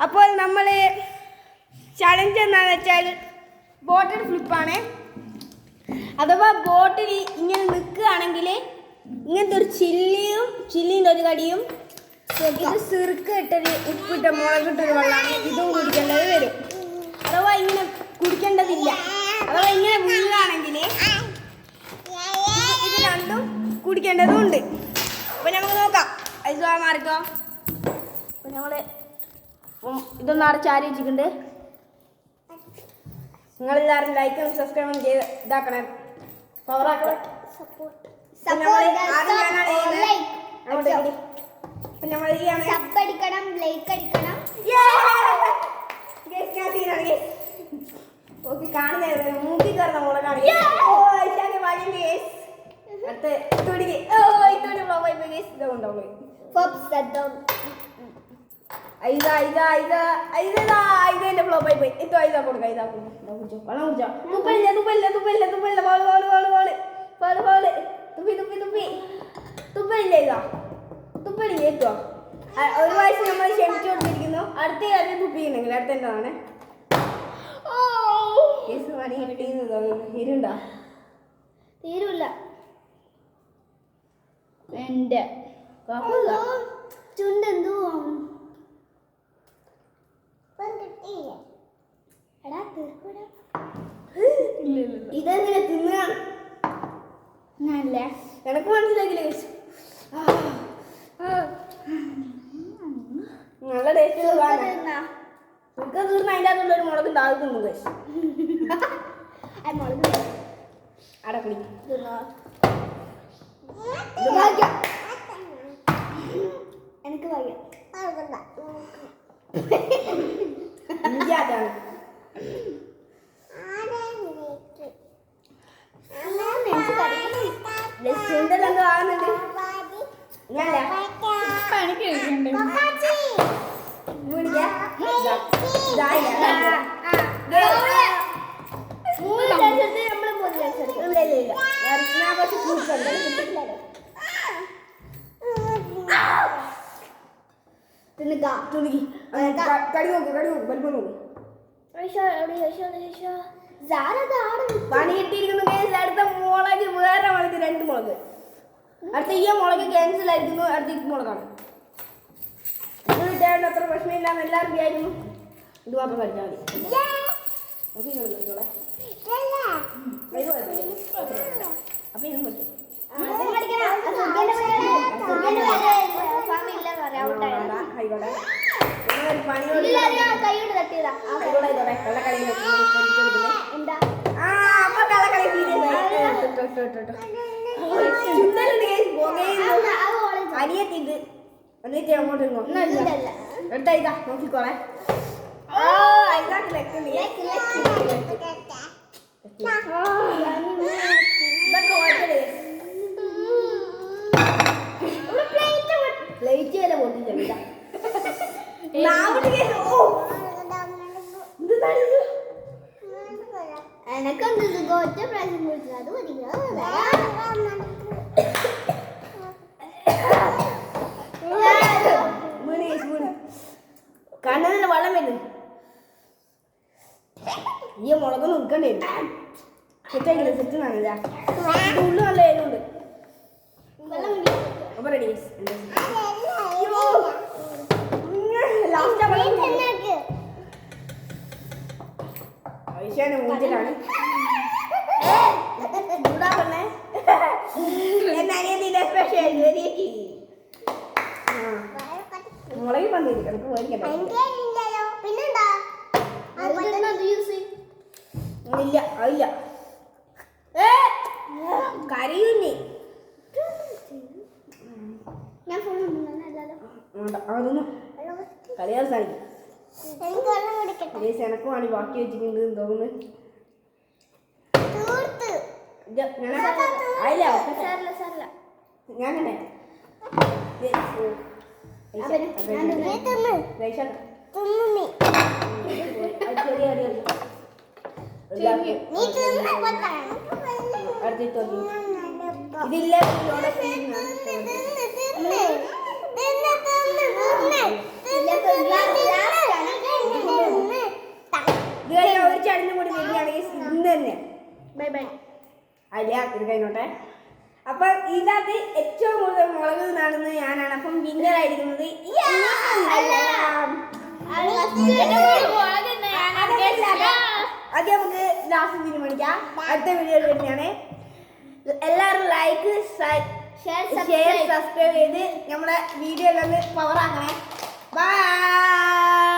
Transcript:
അപ്പോൾ നമ്മൾ ചലഞ്ച് എന്താണെന്ന് വെച്ചാൽ ബോട്ടിൽ ഫ്ലിപ്പാണ്. അഥവാ ബോട്ടിൽ ഇങ്ങനെ നിൽക്കുകയാണെങ്കിൽ ഇങ്ങനത്തെ ഒരു ചില്ലിൻ്റെ ഒരു കടിയും ഇത് സിറുക്ക് ഇട്ടൊരു ഉപ്പിട്ട മുളകിട്ടൊരു വെള്ളമാണ് ഇതും കുടിക്കേണ്ടത് വരും. അഥവാ ഇങ്ങനെ കുടിക്കേണ്ടതില്ല. അഥവാ ഇങ്ങനെ വീഴുകയാണെങ്കിൽ ഇത് രണ്ടും കുടിക്കേണ്ടതും ഉണ്ട്. അപ്പോൾ നമുക്ക് നോക്കാം ഐസ് മാറിക്കോ. അപ്പോൾ ഞങ്ങൾ ഇതൊന്നും അടച്ചാരി വെച്ചിട്ടുണ്ട്. നിങ്ങളെല്ലാവരും ലൈക്കും സബ്സ്ക്രൈബും ചെയ്ത് ഇതാക്കണം, പവറാക്കണം. കാണുന്ന മൂക്കി കയറുന്ന മുളകാണ്. അടുത്ത് ഐതന്റെ ഫ്ലോപ്പായി പോയി. ഇട്ടോ ഐത കൊടുക്കാം. ഇതാ കുടിച്ചോ, വെള്ളം കുടിച്ചോ. തുപ്പലില്ല തുപ്പലില്ല ഇതാ തുപ്പലില്ല എത്തോ. ഒരു വയസ്സ് നമ്മൾ ക്ഷമിച്ചു കൊടുത്തിരിക്കുന്നു. അടുത്ത കാര്യം തുപ്പിക്കുന്നെങ്കിൽ അടുത്ത എന്താണ് ഇരുണ്ടോ? തീരൂല എന്റെ ചുണ്ടെന്തോ ഇതെങ്ങനെ തിന്നുക? എനക്ക് മനസ്സിലാക്കില്ല. നല്ല ടേസ്റ്റ് തീർന്ന അതിൻ്റെ അകത്തുള്ളൊരു മുളക് താഴ്ത്തുന്നു. അടക്കുടി എനിക്ക് വയ്യ. എന്തെല്ലാം ആകുന്നുണ്ട്. പണി കിട്ടിയിരിക്കുന്നു. അടുത്ത മുളക് വേറെ മുളക്, 2 മുളക്. അടുത്ത ഈ മുളക് ക്യാൻസൽ ആയിരിക്കുന്നു. അടുത്ത ഈ മുളകാണ്. ഇത് കിട്ടാണ്ട് അത്ര പ്രശ്നമില്ലാന്ന് എല്ലാവരും വിചാരിക്കുന്നു. ഇത് മാത്രം കഴിച്ചാൽ മതി. അപ്പൊ ഇതും പറ്റും. അരിയത്തിട്ട് എന്നിട്ട് അങ്ങോട്ട് എടുത്താ ഇതാ നോക്കിക്കോളെ. പ്ലേറ്റ് വരെ പൊട്ടിച്ചില്ല. എനക്കൊന്ന് ഒറ്റ പ്രാവശ്യം കുടിച്ചത് അത് മതി. കണ്ണിന്റെ വെള്ളം വരുന്നു. ഈ മുളകൊന്നും നിൽക്കണ്ടേ സെറ്റാക്കില്ല. സെറ്റ് കാണില്ല. ഉള്ളു നല്ല ഏതുണ്ട്. അപ്പൊ റെഡി. ഐശ്വര്യ മൂഞ്ചലാണ്. ചൂടാക്കണേ. എന്നറിയത്തില്ല സ്പെഷ്യൽ മുളകി വന്നിരിക്കും. എനിക്ക് മേടിക്കണ്ട. ഇല്ല അതില്ല. കരയുന്നേ അതൊന്നും കളിയാൻ സാധിക്കും. എനക്കുമാണ് ബാക്കി വെച്ചിട്ടുണ്ട് തോന്നുന്നു. ഞാനെ ഇതില്ല. Bye bye. അല്ല ഇത് കഴിഞ്ഞോട്ടെ. അപ്പം ഇതിനകത്ത് ഏറ്റവും കൂടുതൽ മുളക് തിന്നാണെന്ന് ഞാനാണ്. അപ്പം വിന്നർ ആയിരിക്കുന്നത് അത് നമുക്ക് ലാസ്റ്റ് തീരുമാനിക്കാം. അടുത്ത വീഡിയോയിൽ വരുന്നതാണ്. എല്ലാവരും ലൈക്ക് ഷെയർ സബ്സ്ക്രൈബ് ചെയ്ത് നമ്മുടെ വീഡിയോ എല്ലാം പവർ ആക്കണേ. ബൈ.